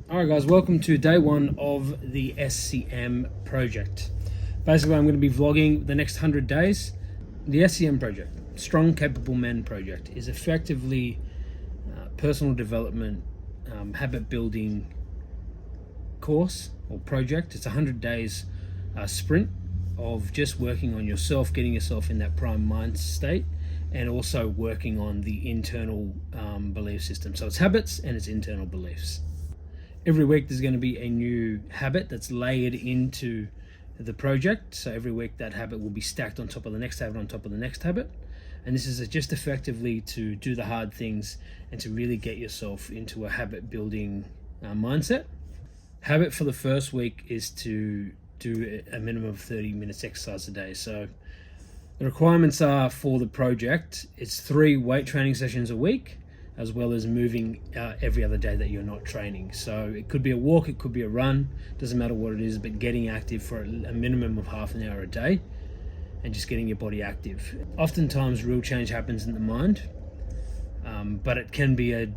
Alright guys, welcome to day one of the SCM project. Basically I'm going to be vlogging the next 100 days. The SCM project, Strong Capable Men project, is effectively personal development, habit building course or project. It's 100 days sprint of just working on yourself, getting yourself in that prime mind state, and also working on the internal belief system. So it's habits and it's internal beliefs. Every week there's going to be a new habit that's layered into the project. So every week that habit will be stacked on top of the next habit on top of the next habit. And this is just effectively to do the hard things and to really get yourself into a habit building mindset. Habit for the first week is to do a minimum of 30 minutes exercise a day. So the requirements are for the project, it's 3 weight training sessions a week, as well as moving every other day that you're not training. So it could be a walk, it could be a run, doesn't matter what it is, but getting active for a minimum of half an hour a day and just getting your body active. Oftentimes real change happens in the mind, but it can be a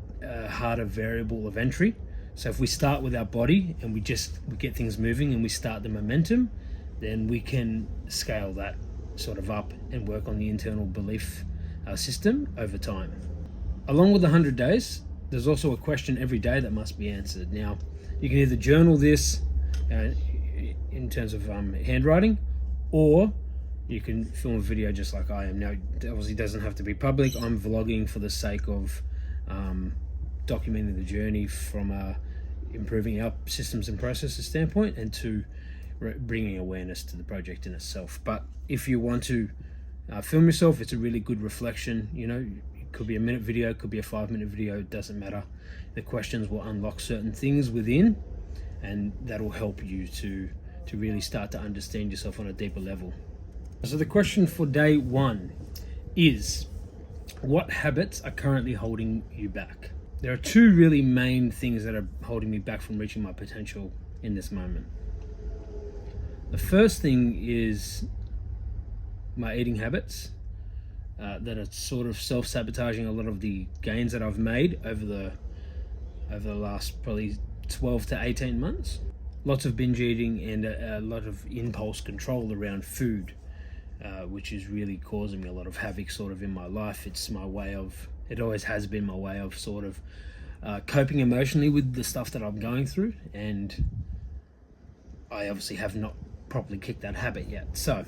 harder variable of entry. So if we start with our body and we get things moving and we start the momentum, then we can scale that sort of up and work on the internal belief system over time. Along with the 100 days, there's also a question every day that must be answered. Now, you can either journal this in terms of handwriting, or you can film a video just like I am. Now, it obviously doesn't have to be public. I'm vlogging for the sake of documenting the journey from improving our systems and processes standpoint, and to bringing awareness to the project in itself. But if you want to film yourself, it's a really good reflection. You know, could be a minute video, could be a 5-minute video, it doesn't matter. The questions will unlock certain things within, and that'll help you to really start to understand yourself on a deeper level. So the question for day one is, what habits are currently holding you back? There are 2 really main things that are holding me back from reaching my potential in this moment. The first thing is my eating habits. That are sort of self-sabotaging a lot of the gains that I've made over the last probably 12 to 18 months. Lots of binge eating and a lot of impulse control around food, which is really causing me a lot of havoc sort of in my life. It always has been my way of sort of coping emotionally with the stuff that I'm going through, and I obviously have not properly kicked that habit yet. So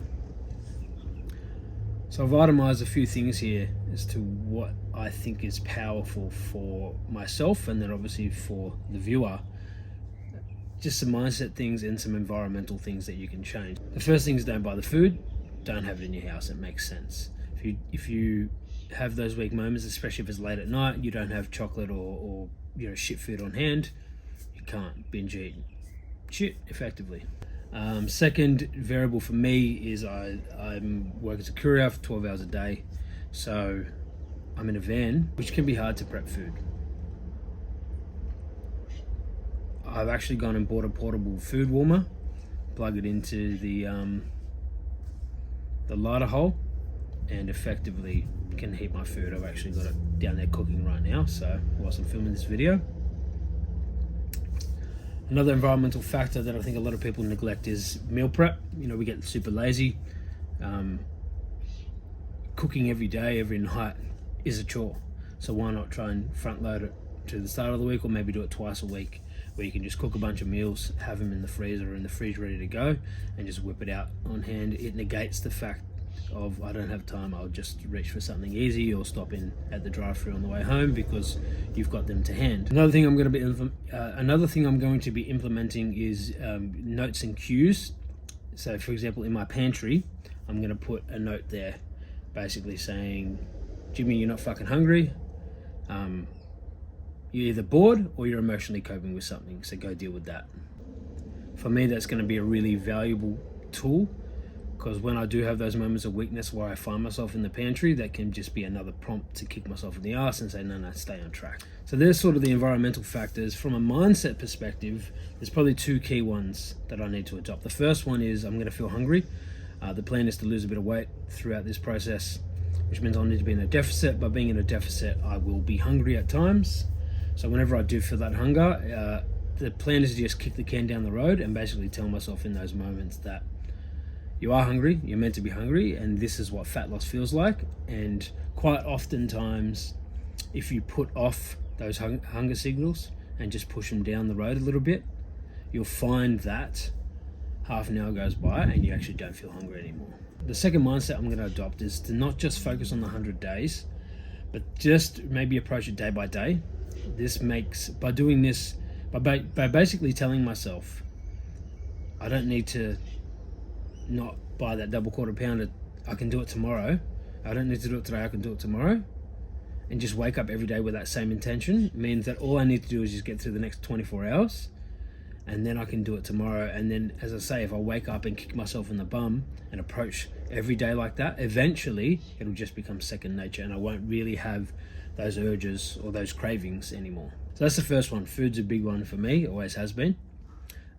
I've itemized a few things here as to what I think is powerful for myself, and then obviously for the viewer. Just some mindset things and some environmental things that you can change. The first thing is, don't buy the food, don't have it in your house. It makes sense. If you have those weak moments, especially if it's late at night, you don't have chocolate or shit food on hand, you can't binge eat shit effectively. Second variable for me is I'm working as a courier for 12 hours a day, so I'm in a van, which can be hard to prep food. I've actually gone and bought a portable food warmer, plug it into the lighter hole, and effectively can heat my food. I've actually got it down there cooking right now, so whilst I'm filming this video. Another environmental factor that I think a lot of people neglect is meal prep. We get super lazy. Cooking every day, every night is a chore. So why not try and front load it to the start of the week, or maybe do it twice a week, where you can just cook a bunch of meals, have them in the freezer or in the fridge ready to go, and just whip it out on hand. It negates the fact of, I don't have time, I'll just reach for something easy or stop in at the drive-thru on the way home, because you've got them to hand. Another thing I'm going to be implementing is notes and cues. So for example, in my pantry, I'm going to put a note there basically saying, Jimmy, you're not fucking hungry, you're either bored or you're emotionally coping with something, so go deal with that. For me, that's going to be a really valuable tool, because when I do have those moments of weakness where I find myself in the pantry, that can just be another prompt to kick myself in the ass and say, no, stay on track. So there's sort of the environmental factors. From a mindset perspective, there's probably 2 key ones that I need to adopt. The first one is, I'm going to feel hungry. The plan is to lose a bit of weight throughout this process, which means I'll need to be in a deficit. By being in a deficit, I will be hungry at times. So whenever I do feel that hunger, the plan is to just kick the can down the road and basically tell myself in those moments that you are hungry, you're meant to be hungry, and this is what fat loss feels like. And quite oftentimes, if you put off those hunger signals and just push them down the road a little bit, you'll find that half an hour goes by and you actually don't feel hungry anymore. The second mindset I'm going to adopt is to not just focus on the 100 days, but just maybe approach it day by day. This makes, by doing this, by basically telling myself, I don't need to not buy that double quarter pounder, I can do it tomorrow. I don't need to do it today, I can do it tomorrow. And just wake up every day with that same intention means that all I need to do is just get through the next 24 hours, and then I can do it tomorrow. And then, as I say, if I wake up and kick myself in the bum and approach every day like that, eventually it'll just become second nature and I won't really have those urges or those cravings anymore. So that's the first one. Food's a big one for me, always has been.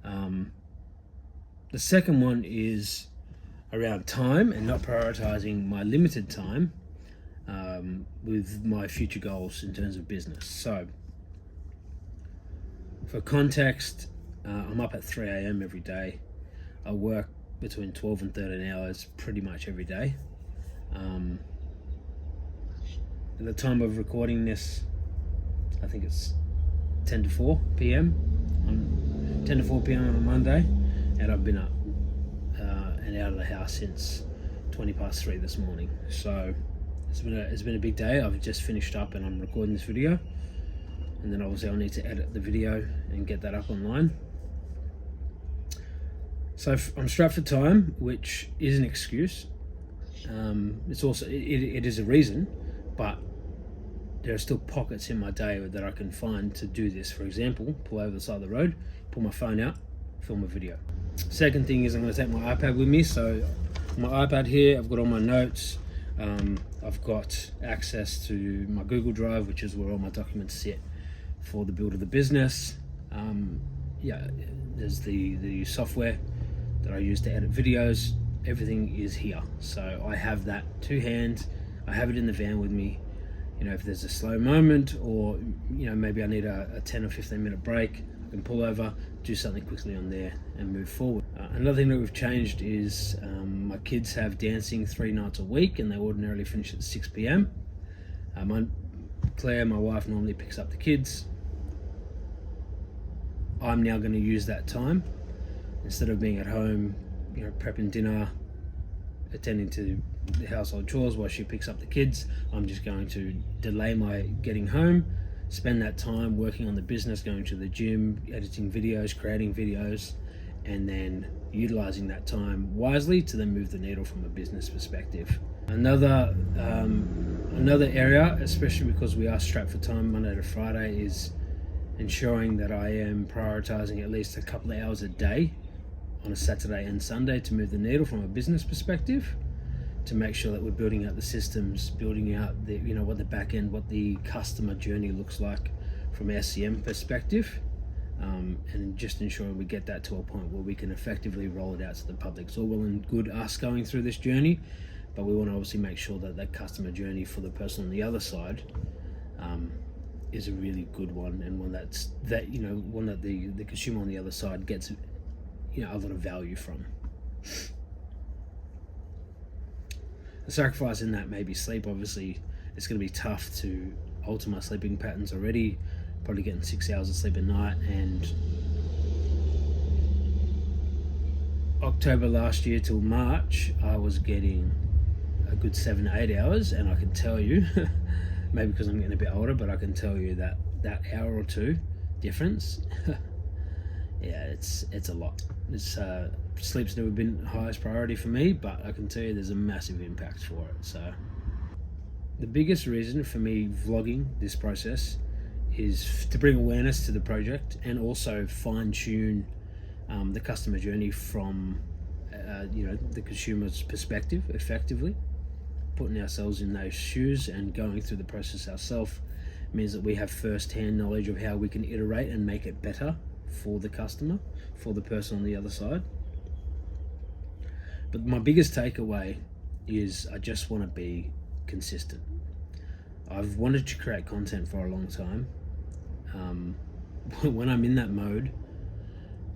The second one is around time and not prioritizing my limited time with my future goals in terms of business. So for context, I'm up at 3 a.m. every day. I work between 12 and 13 hours pretty much every day. At the time of recording this, I think it's 10 to 4 p.m. 10 to 4 p.m. on a Monday, and I've been up and out of the house since 20 past 3 this morning. So it's been a big day. I've just finished up and I'm recording this video, and then obviously I'll need to edit the video and get that up online. So I'm strapped for time, which is an excuse. It's also it is a reason, but there are still pockets in my day that I can find to do this. For example, pull over the side of the road, pull my phone out, film a video. Second thing is I'm going to take my iPad with me. So my iPad here, I've got all my notes. I've got access to my Google Drive, which is where all my documents sit for the build of the business. There's the software that I use to edit videos. Everything is here. So I have that to hand. I have it in the van with me. You know, if there's a slow moment, or maybe I need a 10 or 15 minute break, I can pull over, do something quickly on there and move forward. Another thing that we've changed is my kids have dancing 3 nights a week, and they ordinarily finish at 6 p.m. Claire, my wife, normally picks up the kids. I'm now going to use that time, instead of being at home, prepping dinner, attending to the household chores while she picks up the kids. I'm just going to delay my getting home, spend that time working on the business, going to the gym, editing videos, creating videos, and then utilizing that time wisely to then move the needle from a business perspective. Another area, especially because we are strapped for time Monday to Friday, is ensuring that I am prioritizing at least a couple of hours a day on a Saturday and Sunday to move the needle from a business perspective, to make sure that we're building out the systems, building out the what the back end, what the customer journey looks like from an SCM perspective, and just ensuring we get that to a point where we can effectively roll it out to the public. It's all well and good us going through this journey, but we want to obviously make sure that that customer journey for the person on the other side is a really good one, and one that the consumer on the other side gets a lot of value from. The sacrifice in that may be sleep. Obviously, it's going to be tough to alter my sleeping patterns already. Probably getting 6 hours of sleep a night, and October last year till March, I was getting a good 7 to 8 hours, and I can tell you, maybe because I'm getting a bit older, but I can tell you that hour or two difference, yeah, it's a lot. Sleep's never been highest priority for me, but I can tell you there's a massive impact for it. So the biggest reason for me vlogging this process is to bring awareness to the project, and also fine-tune the customer journey from the consumer's perspective effectively. Putting ourselves in those shoes and going through the process ourselves means that we have first-hand knowledge of how we can iterate and make it better for the customer, for the person on the other side. But my biggest takeaway is I just want to be consistent. I've wanted to create content for a long time. when I'm in that mode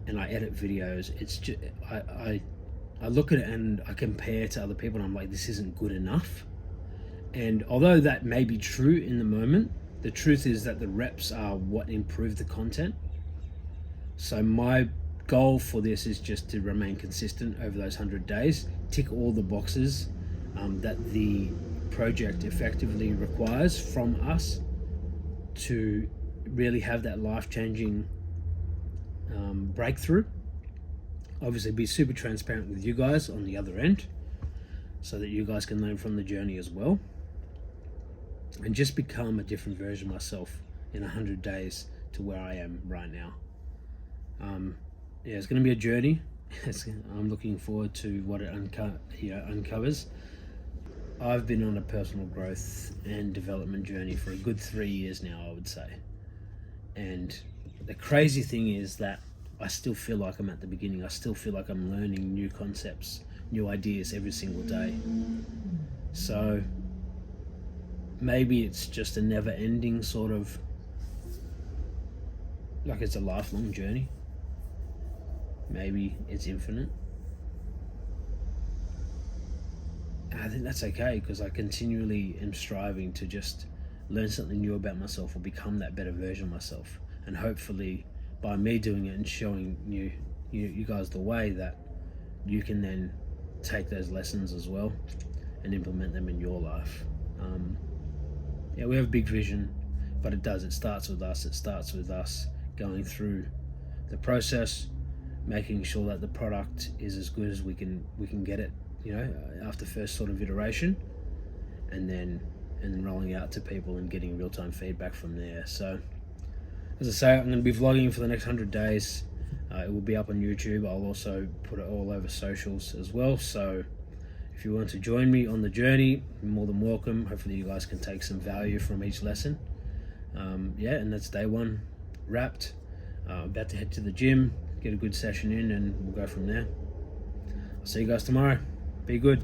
and I edit videos, it's just I look at it and I compare to other people, and I'm like, this isn't good enough. And although that may be true in the moment, the truth is that the reps are what improve the content. So my goal for this is just to remain consistent over those 100 days, tick all the boxes that the project effectively requires from us to really have that life-changing breakthrough. Obviously be super transparent with you guys on the other end so that you guys can learn from the journey as well, and just become a different version of myself in 100 days to where I am right now. Yeah, it's going to be a journey. I'm looking forward to what it uncovers. I've been on a personal growth and development journey for a good 3 years now, I would say. And the crazy thing is that I still feel like I'm at the beginning. I still feel like I'm learning new concepts, new ideas every single day. So maybe it's just a never-ending sort of, like it's a lifelong journey. Maybe it's infinite. And I think that's okay, because I continually am striving to just learn something new about myself or become that better version of myself. And hopefully by me doing it and showing you guys the way, that you can then take those lessons as well and implement them in your life. Yeah, we have a big vision, but it starts with us. It starts with us going through the process, making sure that the product is as good as we can get it, after first sort of iteration, and then rolling out to people and getting real-time feedback from there. So as I say, I'm going to be vlogging for the next 100 days. It will be up on YouTube. I'll also put it all over socials as well. So if you want to join me on the journey, you're more than welcome. Hopefully you guys can take some value from each lesson. Yeah, and that's day one wrapped. About to head to the gym, get a good session in, and we'll go from there. I'll see you guys tomorrow. Be good.